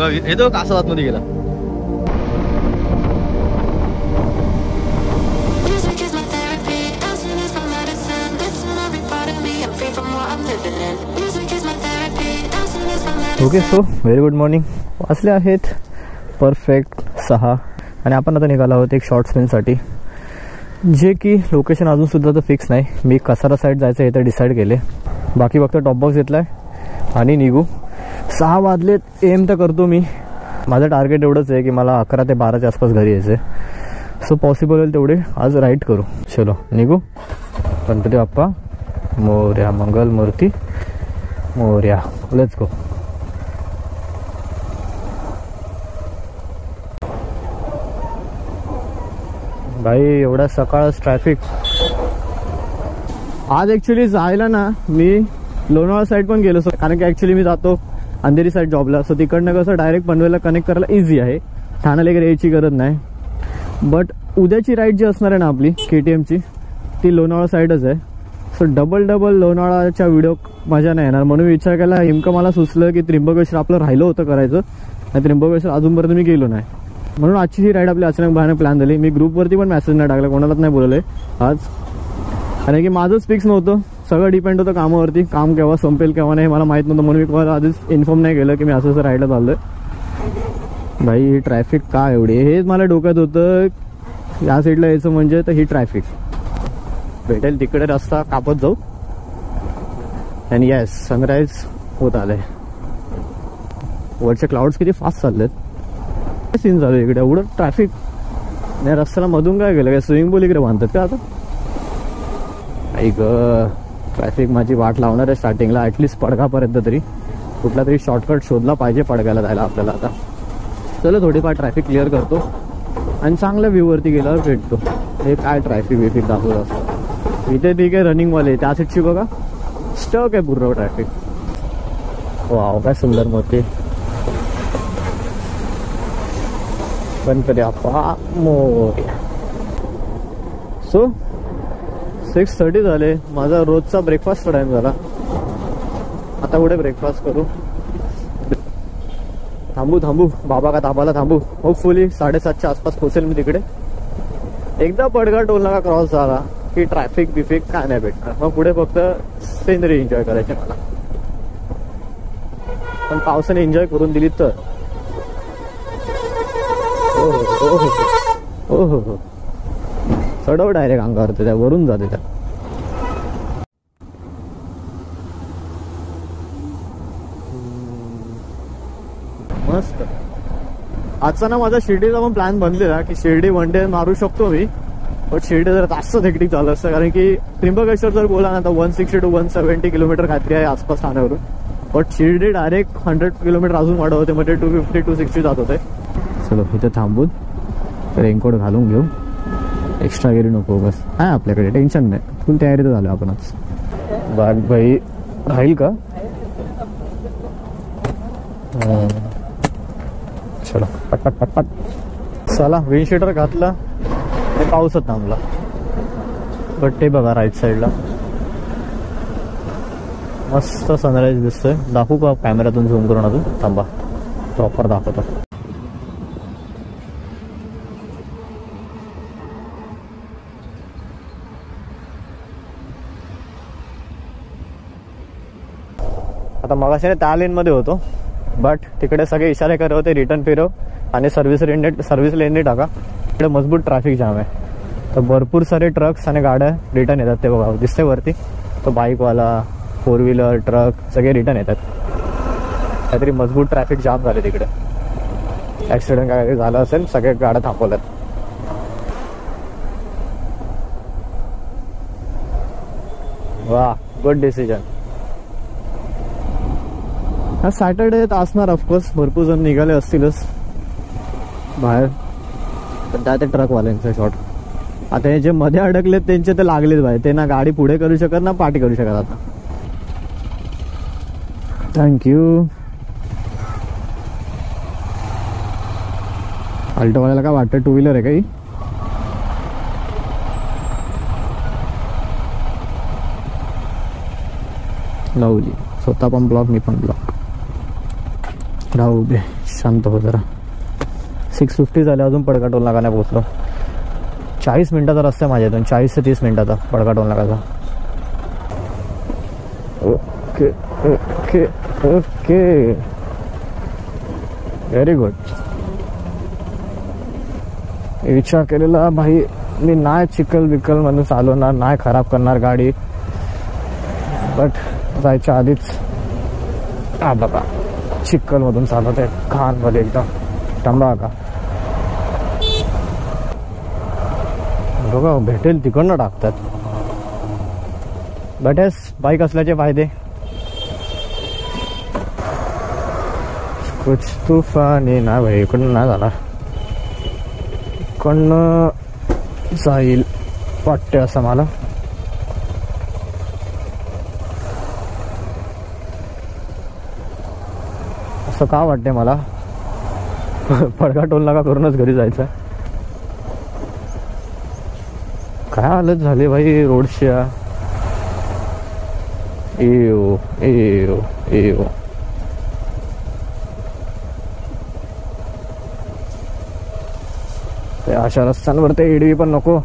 बघा हे तो कासावात मध्ये गेला. Okay so very good morning. वाजले आहेत परफेक्ट 6 आणि आपण आता निघालो आहोत एक शॉर्ट स्पिनसाठी, जे की लोकेशन अजून सुद्धा तर फिक्स नाही. मी कसारा साईड जायचं आहे तर डिसाईड केले. बाकी फक्त टॉप बॉक्स घेतलाय आणि निघू. 6 वाजलेत. एम तर करतो मी. माझं टार्गेट एवढंच आहे की मला 11 ते 12च्या आसपास घरी यायचं आहे. सो पॉसिबल होईल तेवढे आज राईड करू. चलो निघू. गणपती बाप्पा मोरया, मंगल मूर्ती मोरया. Let's go. भाई एवढा सकाळच ट्रॅफिक. आज ॲक्च्युली जायला ना मी लोणावळा साईड पण गेलो, कारण की ॲक्च्युली मी जातो अंधेरी साईड जॉबला. सो तिकडनं कसं डायरेक्ट पनवेलला कनेक्ट करायला इझी आहे. ठाण्याला वगैरे यायची गरज नाही. बट उद्याची राईड जी असणार आहे ना आपली KTMची, ती लोणावळा साईडच आहे. सो डबल लोणावळाच्या व्हिडिओ मजा नाही येणार. म्हणून विचार केला. नेमकं मला सुचलं की त्र्यंबकेश्वर आपलं राहिलं होतं करायचं, आणि त्र्यंबकेश्वर अजूनपर्यंत मी गेलो नाही. म्हणून आजची ही राईड आपली अचानक बाहेर प्लॅन झाली. मी ग्रुपवरती पण मेसेज नाही टाकला, कोणालाच नाही बोलवलंय आज, कारण की माझंच फिक्स नव्हतं. सगळं डिपेंड होतं कामावरती. काम केव्हा संपेल केव्हा नाही मला माहीत नव्हतं. म्हणून मी कोणाला आधीच इन्फॉर्म नाही केलं की मी असं राईडला चाललोय. भाई ही ट्रॅफिक का एवढी, हेच मला डोक्यात होतं. या साईडला यायचं म्हणजे तर ही ट्रॅफिक भेटेल तिकडे रस्ता कापत जाऊ. आणि येस सनराईज होत आलंय. वरचे क्लाउड्स किती फास्ट चाललेत. सीन झालं इकडे. एवढं ट्रॅफिक नाही. रस्त्याला मधून काय गेलं, काय स्विमिंग पूल इकडे बांधतात का आता. ऐक ट्रॅफिक माझी वाट लावणार आहे स्टार्टिंगला. ॲटलिस्ट पडगापर्यंत तरी कुठला तरी शॉर्टकट शोधला पाहिजे पडगायला जायला आपल्याला. आता चलो थोडीफार ट्रॅफिक क्लिअर करतो आणि चांगल्या व्ह्यूवरती गेल्यावर भेटतो. हे काय ट्रॅफिक वेफिक दाखवत असतं इथे. ठीक आहे रनिंगवाले त्या सीटची बघा स्टक आहे पूर्ण ट्रॅफिक. वाव काय सुंदर मोठी. गणपती बाप्पा मोरया. सो 6:30 झाले. माझा रोजचा ब्रेकफास्ट टाइम झाला. आता पुढे ब्रेकफास्ट करू. थांबू बाबा का तापाला थांबू. होपफुली 7:30च्या आसपास पोहोचेल मी तिकडे. एकदा पडगा टोल नाका क्रॉस झाला की ट्रॅफिक बिफिक काय नाही भेटणार. मग पुढे फक्त सीनरी एन्जॉय करायचे मला. पण पावसाने एन्जॉय करून दिली तर. हो चढव डायरेक्ट अंगावर त्या वरून जाते त्या. मस्त. आजचा ना माझा शिर्डीचा पण प्लॅन बनलेला की शिर्डी वन डे मारू शकतो मी. बट शिर्डी जर जास्त हेक्टिक झालं असतं, कारण की त्र्यंबकेश्वर जर बोला ना तर 160 to 170 किलोमीटर खात्री आहे आसपास ठाण्यावरून. बट शिर्डी डायरेक्ट 100 किलोमीटर अजून वाढत होते, म्हणजे 250 260 जात होते. चलो इथे थांबून रेनकोट घालून घेऊ. एक्स्ट्रा गेरी नको बस. आहे आपल्याकडे टेन्शन नाही. फुल तयारी तर झालं आपणच. बाग भाई राहील का. चलो पटपट. चला विंडशीटर घातला आणि पाऊसच थांबला. बट ते बघा राईट साईडला मस्त सनराईज दिसतोय. दाखवू का कॅमेऱ्यातून झूम करून अजून. थांबा प्रॉपर दाखवतो. आता मगाशी त्या लेनमध्ये होतो, बट तिकडे सगळे इशारे करत होते रिटर्न फिरव आणि सर्व्हिस लेनने टाका. इकडे मजबूत ट्रॅफिक जाम आहे. तर भरपूर सारे ट्रक्स आणि गाड्या रिटर्न येतात. ते बघा दिसते वरती. तो बाईकवाला 4 व्हीलर ट्रक सगळे रिटर्न येतात. काहीतरी मजबूत ट्रॅफिक जाम झाले तिकडे. ऍक्सिडेंट काय झालं असेल, सगळे गाड्या थांबवल्यात. वा गुड डिसिजन. हा सॅटर्डे असणार ऑफकोर्स. भरपूर जण निघाले असतीलच बाहेर. पण त्या ते ट्रकवाल्यांचा शॉट. आता हे जे मध्ये अडकलेत त्यांचे ते लागलेच बाहेर. ते ना गाडी पुढे करू शकत ना पाठी करू शकत. आता थँक्यू. अल्टोवाल्याला काय वाटतं 2 व्हीलर आहे काही. लावली स्वतः पण ब्लॉक मी पण ब्लॉक. राहू उभे, शांत हो जरा. 6:50 झाले, अजून पडका टोल नाका नाही पोहोचलो. 40 मिनिटाचा रस्ता आहे माझ्या इथून, 40 ते 30 मिनिटाचा पडका टोल नाकाचा. Okay okay okay, very good. विचार केलेला भाई मी नाही चिखल बिकल मधून चालवणार, नाही खराब करणार गाडी, बट जायच्या आधीच बघा चिखल मधून चालवत आहे खान मध्ये एकदम. थांबा का बघा, भेटेल तिकडनं टाकतात. बट हेच बाईक असल्याचे फायदे. कुछ तुफानी ना भाई, इकडून नाही जाणार, इकडनं जाईल वाटते असं मला. असं का वाटते मला, पडका टोल नाका करूनच घरी जायचं. काय हालत झाली भाई रोडच्या. एओ एओ एओ, ते अशा रस्त्यांवर ते एडवी पण नको.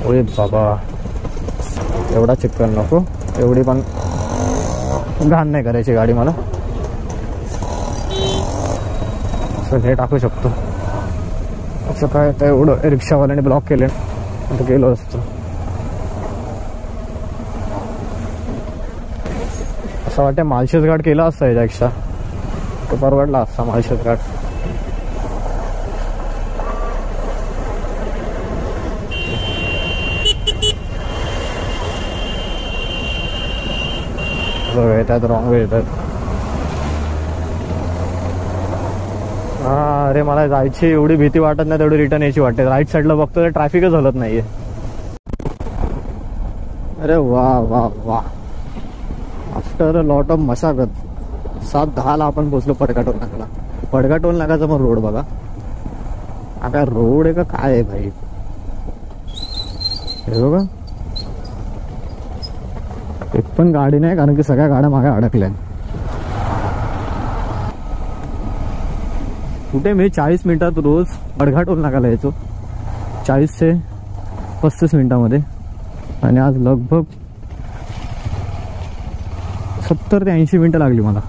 ओय बाबा, एवढा चिकन नको, एवढी पण घाण नाही करायची गाडी मला. असं हे टाकू शकतो. असं काय तर एवढं रिक्षावाल्याने ब्लॉक केले, आता गेलो असतो. असं वाटतं माळशेज घाट केला असता याच्यापेक्षा, तो परवडला असता माळशेज घाट. येतात रॉंग वे येतात. हा अरे, मला जायची एवढी भीती वाटत नाही तेवढी रिटर्न यायची वाटते. राईट साईडला बघतो तर ट्रॅफिकच हलत नाहीये. अरे वा वा वा, आफ्टर अ लॉट ऑफ मशागत 7:10 आपण पोहोचलो पडका टोल नाकाला. पडका टोल नाकाचा पण रोड बघा, आता रोड आहे का काय आहे भाई. हे बघा, एक पण गाडी नाही, कारण की सगळ्या गाड्या मागे अडकल्या. कुठे मी 40 मिनिटात रोज पडका टोल नाकाला यायचो, 40 ते 35 मिनिटामध्ये, आणि आज लगभग 70 ते 80 मिनिटं लागली मला.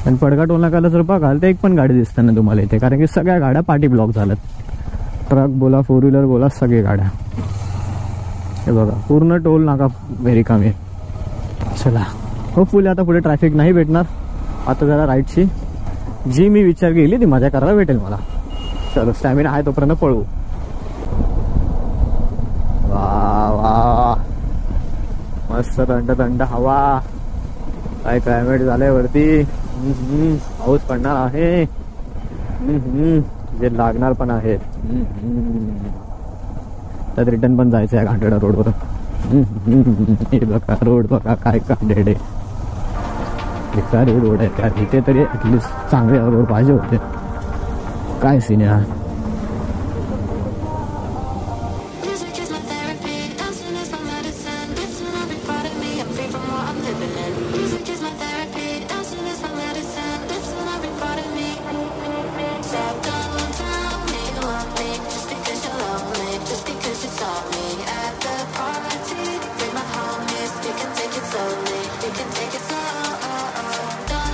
आणि पडका टोल नाकाला जर बघाल तर एक पण गाडी दिसत नाही तुम्हाला इथे, कारण की सगळ्या गाड्या पाठी ब्लॉक झाल्यात. ट्रक बोला, 4 व्हीलर बोला, सगळी गाड्या. हे बघा, पूर्ण टोल नाका व्हेरी कमी. चला, होपफुली आता पुढे ट्रॅफिक नाही भेटणार. आता जरा राईटची जी मी विचार केली ती मजा करायला भेटेल मला. चलो, स्टॅमिना आहे तोपर्यंत पळू. वा वा, मस्त थंड थंड हवा, काय क्लायमेट झालंय वरती. पाऊस पडणार आहे, जे लागणार पण आहे. त्यात रिटर्न पण जायचं आहे घाटेडा रोडवर. हे बघा रोड बघा, काय काढेडे बेकारी रोड आहे. त्या इथे तरी ऍटलिस्ट चांगले रोड पाहिजे होते. काय सीन आहे.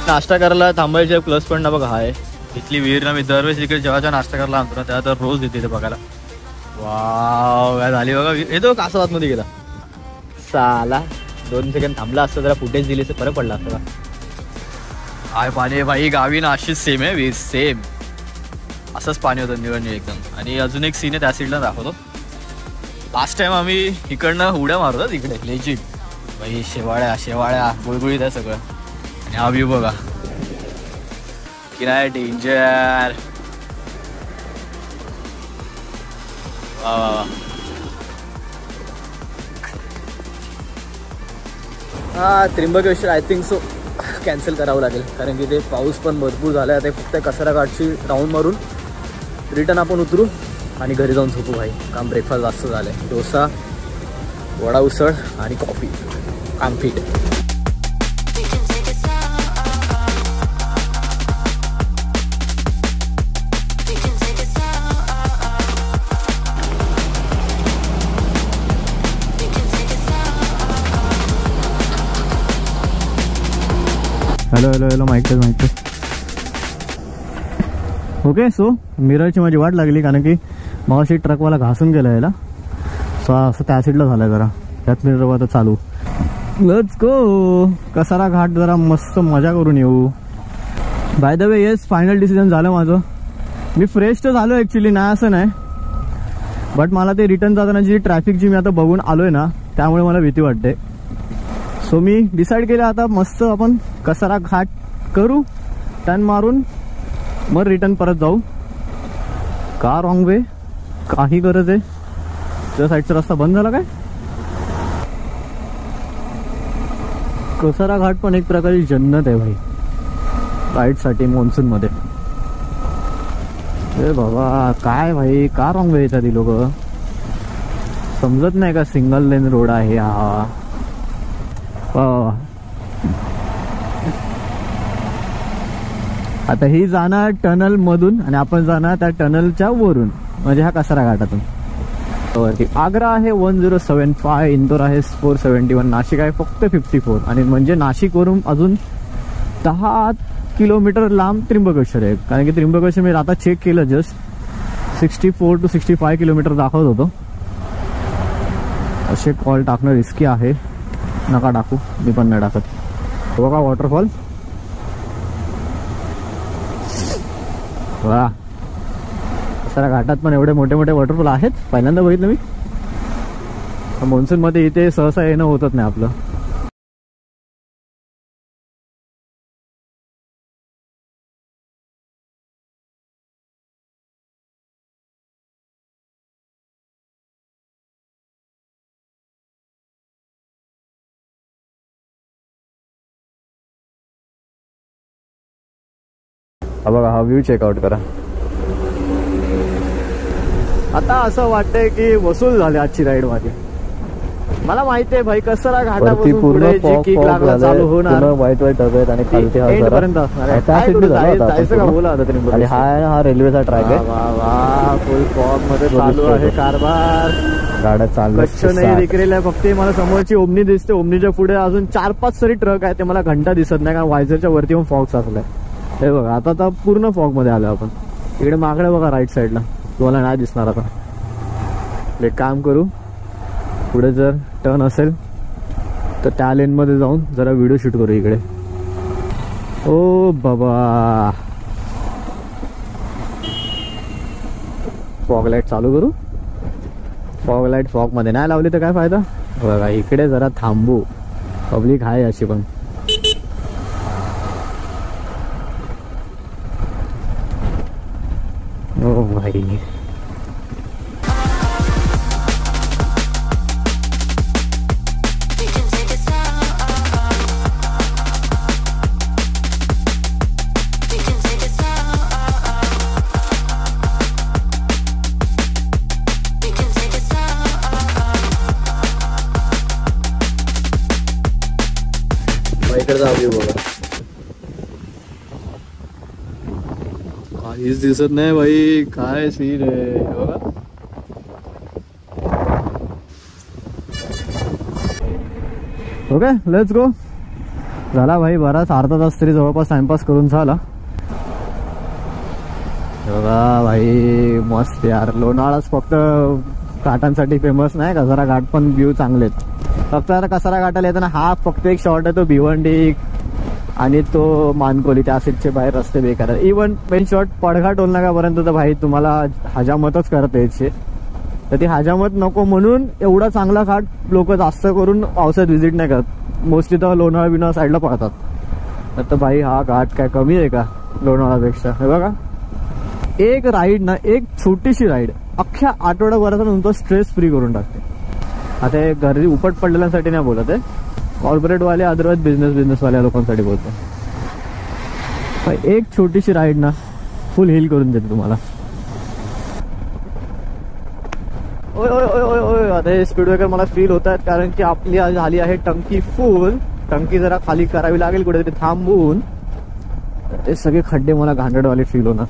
नाश्ता करायला थांबायचे प्लस पॉईंट ना बघा आहे इथली विहीर ना. मी दरवेळेस इकडे जेव्हा नाश्ता करायला आणतो ना तेव्हा तर रोज येते इथे बघायला. वाव, काय झाली बघा. येतो कासावात मध्ये गेला साला. 2 सेकंड थांबला असतं, जरा फुटेज दिली फरक पडला असता. काय पाणी बाई गावी ना, अशीच सेम आहे विहीर, सेम असंच पाणी होतं निवडणी एकदम. आणि अजून एक सीन आहे त्या साईडला दाखवतो. लास्ट टाइम आम्ही इकडनं उड्या मारतो इकडे लेजिट बाई. शेवाळ्या शेवाळ्या गुळगुळीत आहे सगळं. आणि हा व्ह्यू बघा की नाही, डेंजर. वा वा, हा Trimbakeshwar I think so cancel करावं लागेल, कारण की ते पाऊस पण भरपूर झाला आहे. ते फक्त कचरा घाटची राऊंड मारून रिटर्न आपण उतरू आणि घरी जाऊन झोपू भाई. काम ब्रेकफास्ट जास्त झालं आहे. डोसा, वडा उसळ आणि कॉफी, काम fit. Hello hello hello mike test. Okay, so मिररची माझी वाट लागली कारण की मावशी ट्रकवाला घासून गेला याला. सो असं त्या साईडला झालंय जरा, त्यात मिरर आता चालू. Let's go. कसारा घाट जरा मस्त मजा करून येऊ. By the way yes, final decision झालं माझं. मी फ्रेश तर झालो ॲक्च्युली, नाही असं नाही, बट मला ते रिटर्न जाताना जी ट्रॅफिक जी मी आता बघून आलोय ना, त्यामुळे मला भीती वाटते. सो मी डिसाईड केलं आता मस्त आपण कसारा घाट करू, टर्न मारून मग रिटर्न परत जाऊ. का रॉंग वे, काही गरज आहे. त्या साईडचा रस्ता बंद झाला काय? कसारा घाट पण एक प्रकारची जन्नत आहे भाई राईडसाठी मान्सून मध्ये. ए बाबा काय भाई, का रॉंग वे येतात लोक, समजत नाही का? सिंगल लेन रोड आहे हा. आता ही जाणार टनल मधून आणि आपण जाणार त्या टनलच्या वरून, म्हणजे हा कसारा घाटातून. आग्रा आहे 1075, इंदोर आहे 471, नाशिक आहे फक्त 54. आणि म्हणजे नाशिकवरून अजून 10 किलोमीटर लांब त्र्यंबकेश्वर आहे. कारण की त्र्यंबकेश्वर मी आता चेक केलं, जस्ट 64 to 65 किलोमीटर दाखवत होतो. असे कॉल टाकणं रिस्की आहे, नका टाकू, मी पण नाही टाकत. बघा वॉटरफॉल, वा. कसारा घाटात पण एवढे मोठे मोठे वॉटरफॉल आहेत, पहिल्यांदा बघितलं मी. मान्सून मध्ये इथे सहसा येणं होतच नाही आपलं. हा बघा, हा व्ह्यू चेकआउट करा. आता असं वाटतंय की वसूल झाले आजची राईड माझी. मला माहिती आहे भाई, कसारा घाटापासून पुढे जी किक लागला चालू होणार, वाईट वाईट ढग आणि खालती एंड पर्यंत असणार. जायचं का बोला आता तरी. आणि हा रेल्वेचा ट्रॅक आहे. फुल फॉग मध्ये चालू आहे कारभार, गाड्या चालू कच्छ नाही दिख रही. फक्त मला समोरची ओमनी दिसते, ओमनीच्या पुढे अजून 4-5 तरी ट्रक आहे, ते मला घंटा दिसत नाही कारण वायझरच्या वरती पण फॉग साचलाय. हे बघा, आता तर पूर्ण फॉग मध्ये आलो आपण. इकडे मागडे बघा राईट साईडला, तुम्हाला नाही दिसणार. आता एक काम करू, पुढे जर टर्न असेल तर त्या लेन मध्ये जाऊन जरा व्हिडिओ शूट करू इकडे. ओ बाबा, फॉग लाईट चालू करू. फॉग लाईट फॉग मध्ये नाही लावली तर काय फायदा. बघा इकडे जरा थांबू, पब्लिक आहे अशी पण. ओ भाई, काहीच दिसत नाही भाई, काय सीन आहे बघा. Okay, let's go. झाला भाई बराच, अर्धा तास तरी जवळपास टाइमपास करून झाला. बघा भाई मस्त यार. लोणावळाच फक्त घाटांसाठी फेमस नाही, कसारा घाट पण व्ह्यू चांगले आहेत. फक्त आता कसारा घाटाला येताना हा फक्त एक शॉर्ट आहे, तो भिवंडी आणि तो मानकोली, त्या सीटचे बाहेर रस्ते बेकार आहेत. Even main short Padgha toll नाकापर्यंत तर भाई तुम्हाला हजामतच करता यायचे. तर ती हजामत नको म्हणून एवढा चांगला घाट लोक जास्त करून पावसात व्हिजिट नाही करत, मोस्टली तर लोणावळा बिना साईडला पडतात. तर भाई हा घाट काय कमी आहे का लोणावळापेक्षा. हे बघा, एक राईड ना, एक छोटीशी राईड अख्ख्या आठवड्याभराचा तुमचा स्ट्रेस फ्री करून टाकते. आता हे घरी उपट पडलेल्यांसाठी नाही बोलत आहे, कॉर्पोरेट वाले अदरवाइज बिझनेस वाल्या लोकांसाठी बोलतो. एक छोटीशी राईड ना फुल हिल करून देते तुम्हाला. ओय ओय ओय ओय ओय, आता हे स्पीड ब्रेकर मला फील होत आहेत कारण की आपली आज झाली आहे टंकी फुल. टंकी जरा खाली करावी लागेल कुठेतरी थांबून. ते सगळे खड्डे मला घाणेरडवाले फील होणार.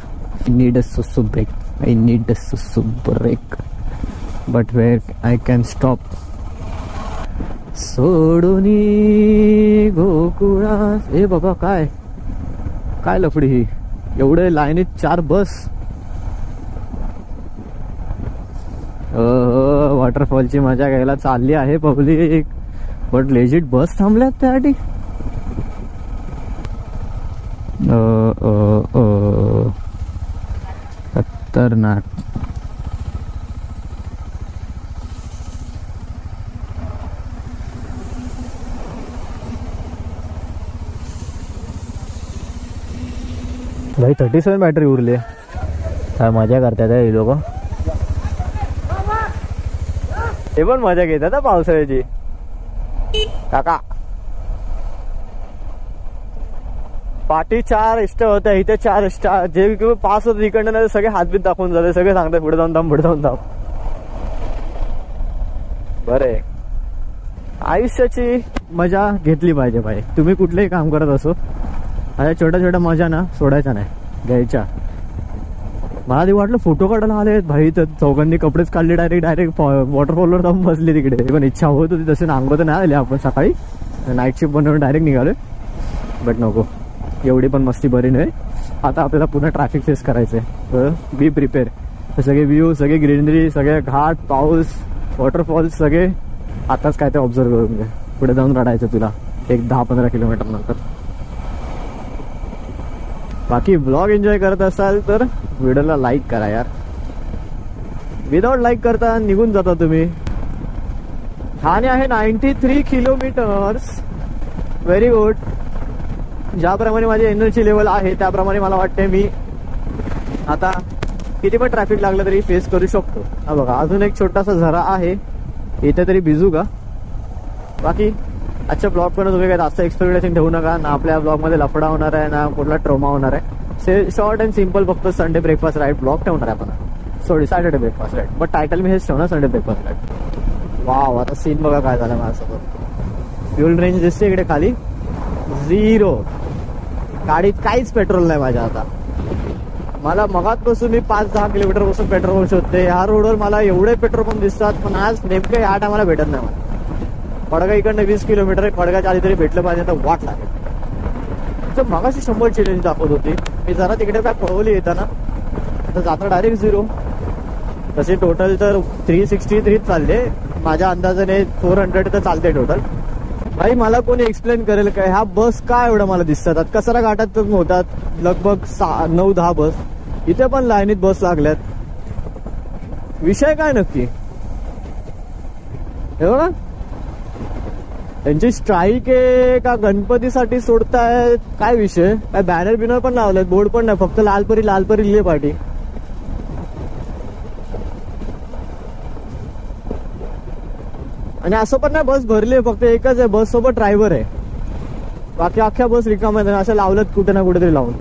I need a susu break. I need a susu break. But where I can stop. सोडूनी गोकुळा. ए बाबा, काय काय लफडी ही, एवढे लाईनीत 4 बस. वॉटरफॉलची मजा घ्यायला चालली आहे पब्लिक, बट लेजिट बस थांबल्यात त्यासाठी. खतरनाक. भाई 37 बॅटरी उरली. काय मजा करतात हे लोक. हे पण मजा घेतात ना पावसाळ्याची काका. पाठी 4 इष्टा होत्या, इथे 4 इष्टा. जे पास होत इकडनं सगळे हातबीत दाखवून जाते, सगळे सांगतात पुढे जाऊन थांब, पुढे जाऊन थांब. बरे, आयुष्याची मजा घेतली पाहिजे भाई. तुम्ही कुठलंही काम करत असो, अशा छोट्या छोट्या मजा ना सोडायच्या नाही, घ्यायच्या. मला ते वाटलं फोटो काढायला आले भाई, तर चौघांनी कपडेच काढले, डायरेक्ट वॉटरफॉलवर जाऊन बसले तिकडे. पण इच्छा होत होती तसे, नांगो तर नाही आले आपण सकाळी, नाईट शिफ्ट बनवून डायरेक्ट निघाले. बट नको, एवढी पण मस्ती बरी नाही. आता आपल्याला पुन्हा ट्रॅफिक फेस करायचंय, तर बी प्रिपेअर. सगळे व्ह्यू, सगळे ग्रीनरी, सगळे घाट, पाऊस, वॉटरफॉल सगळे आताच काय ते ऑब्झर्व करून घे. पुढे जाऊन रडायचं तुला एक 10-15 किलोमीटर नंतर. बाकी ब्लॉग एन्जॉय करत असाल तर व्हिडिओला लाईक करा यार. विदाउट लाईक करता निघून जाता तुम्ही. ठाणे आहे 93 किलोमीटर्स. Very good. ज्याप्रमाणे माझी एनर्जी लेवल आहे त्याप्रमाणे मला वाटते मी आता किती पण ट्रॅफिक लागलं तरी फेस करू शकतो. हा बघा, अजून एक छोटासा झरा आहे, इथे तरी भिजू का. बाकी आजच्या ब्लॉग पण तुम्ही काही जास्त एक्सपेक्टेशन ठेवू नका ना. आपल्या ब्लॉगमध्ये लफडा होणार आहे ना कुठला ट्रोमा होणार आहे. शॉर्ट अँड सिम्पल, फक्त संडे ब्रेकफास्ट राईट ब्लॉग ठेवणार आहे आपण. Sorry, Saturday breakfast right, but title मी हेच ठेवणार, संडे ब्रेकफास्ट राईट. वाव, आता सीन बघा काय झालं माझ्यासोबत. फ्युल रेंज दिसते इकडे खाली 0. गाडीत काहीच पेट्रोल नाही माझ्या. आता मला मगातपासून मी 5-10 किलोमीटर पासून पेट्रोल पंप शोधते. ह्या रोडवर मला एवढे पेट्रोल पंप दिसतात, पण आज नेमकं ह्या टायमाला भेटत नाही मला. पडगा इकडनं 20 किलोमीटर आहे, पडगाच्या आधी तरी भेटलं पाहिजे, आता वाट लागेल. तर मगाशी 100 चॅलेंज दाखवत होती मी, जरा तिकडे काय पळवली येताना, आता जाता डायरेक्ट 0. तसे टोटल तर 363 चालले माझ्या अंदाजाने. 400 तर चालते टोटल. भाई मला कोणी एक्सप्लेन करेल काय, ह्या बस काय एवढं मला दिसतात. कसारा घाटात होतात लगभग 9-10 बस, इथे पण लाईनीत बस लागल्यात. विषय काय नक्की हे बघा. त्यांची स्ट्राईक आहे का गणपतीसाठी सोडतायत, काय विषय. काय बॅनर बिनर पण लावलेत, बोर्ड पण नाही, फक्त लालपरी लालपरी लिहिले पाठी. आणि असं पण नाही बस भरली, फक्त एकच आहे बस, सोबत ड्रायव्हर आहे. बाकी अख्ख्या बस रिकाम्या आहेत. असं लावलं कुठे ना कुठेतरी लावून.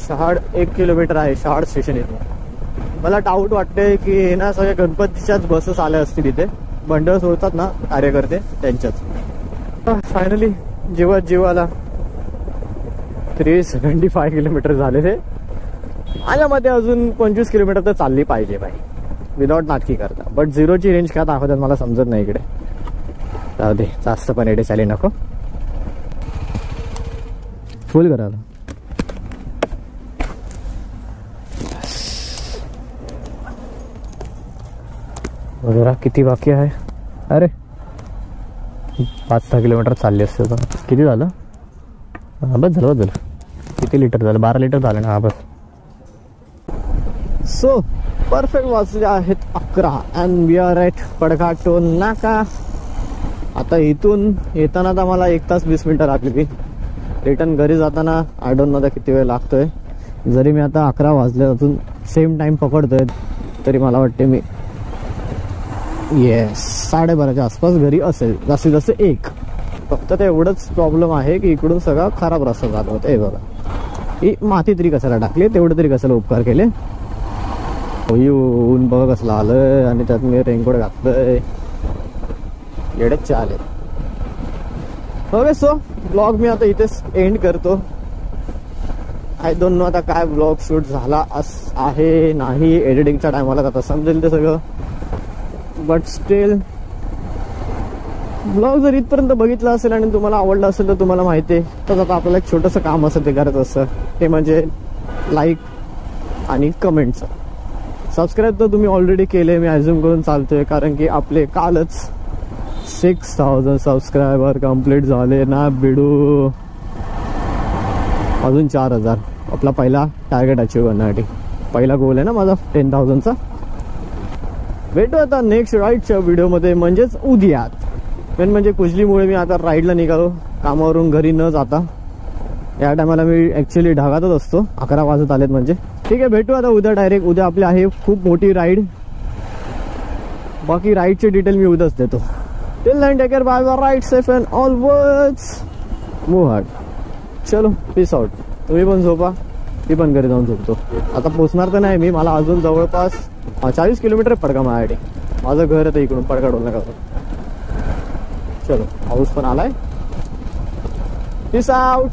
शहाड 1 किलोमीटर आहे, शहाड स्टेशन इथे. मला डाऊट वाटते की ना सगळ्या गणपतीच्याच बसेस आल्या असतील इथे. बंडल सोडतात ना कार्यकर्ते, त्यांच्याच. फायनली जीवाला 375 किलोमीटर झाले ते. माझ्यामध्ये अजून 25 किलोमीटर तर चालली पाहिजे बाई, विदाउट नाटकी करता. बट 0ची रेंज काय दाखवतात मला समजत नाही इकडे. जाऊ दे, जास्त पण एडे चाली नको. फुल करायला जरा किती बाकी आहे. अरे 5-6 किलोमीटर चालले असते तर किती झालं. बस झालं. किती लिटर झालं, 12 लिटर झालं ना. हा बस. सो परफेक्ट वाजले आहेत 11 and we are at Padgha toll नाका. आता इथून येताना तर मला 1 तास 20 मिनिटं लागली. रिटर्न घरी जाताना आय डोंट नो आता किती वेळ लागतोय. जरी मी आता 11 वाजले अजून सेम टाइम पकडतोय, तरी मला वाटते मी 12:30च्या आसपास घरी असेल, जास्तीत जास्त 1. फक्त ते एवढंच प्रॉब्लेम आहे की इकडून सगळा खराब रस्ता झाला होता. हे बघा, ही माती तरी कशाला टाकली, तेवढे तरी कशाला उपकार केले. ऊन बघ कसलं आलंय आणि त्यात मी रेनकोट घातलंय. एवढेच आले. ओके, सो ब्लॉग मी आता इथेच एंड करतो. आय डोंट नो आता काय ब्लॉग शूट झाला आहे नाही. एडिटिंगच्या टायमाला आता समजेल ते सगळं. बट स्टील ब्लॉग जर इथपर्यंत बघितला असेल आणि तुम्हाला आवडला असेल तर तुम्हाला माहिती आहे तर आता आपल्याला एक छोटंसं काम असं ते करायचं असतं, ते म्हणजे लाईक आणि कमेंटचं. सबस्क्राईब तर तुम्ही ऑलरेडी केले मी ॲझ्युम करून चालतोय, कारण की आपले कालच 6000 सबस्क्रायबर कंप्लीट झाले ना बिडू. अजून 4000 आपला पहिला टार्गेट अचीव करण्यासाठी. पहिला गोल आहे ना माझा 10,000चा. भेटू आता नेक्स्ट राईडच्या व्हिडिओमध्ये, म्हणजेच उद्या. मेन म्हणजे कुजलीमुळे मी आता राईडला निघालो कामावरून घरी न जाता. या टायमाला मी ॲक्च्युली ढगातच असतो, 11 वाजत आलेत म्हणजे. ठीक आहे, भेटू आता उद्या डायरेक्ट. उद्या आपली आहे खूप मोठी राईड. बाकी राईडचे डिटेल मी उद्याच देतो. Till then take care, bye bye, ride safe and always move hard. चलो पीस आउट. तुम्ही पण झोपा, मी पण घरी जाऊन झोपतो. आता पोचणार तर नाही मी, मला अजून जवळपास 40 किलोमीटर पडका माझ्यासाठी. माझं घर आहे इकडून पडका डोल नका. चलो पाऊस पण आलाय. Peace out.